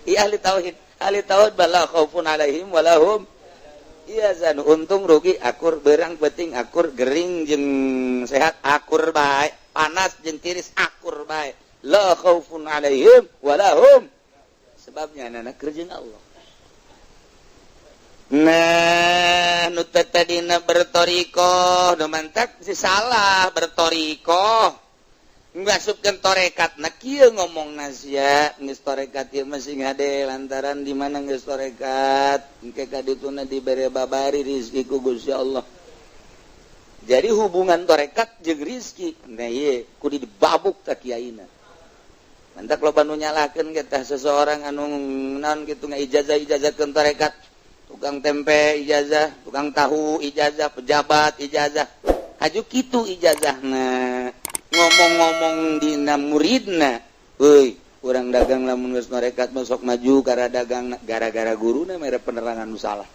Iya ahli tauhid bala khaufun alaihim walahum iya zan untung rugi akur berang penting akur gering jeung sehat akur bae panas jeung tiris akur bae la khaufun alaihim walahum sebabnya anak kerja Allah. Nah nu tadina bertoriko nu mantak si salah bertoriko ngasupkeun torekat na kieu ngomongna sia geus torekat ieu masih ngade lantaran di mana geus torekat engke kadituna dibere babari rezeki ku Gusti Allah. Jadi hubungan torekat jeung rezeki nah ieu kudu dibabuk ka kiaina. Mantak loba nu nyalakeun kita seseorang anu naon kitu ngijazah-ijazahkeun torekat tukang tempe ijazah, tukang tahu ijazah, pejabat ijazah. Aju kitu ijazahna. Ngomong-ngomong dina muridna euy urang dagang lamun geus norekat masuk maju karena dagang gara-gara guruna mere penerangan nu salah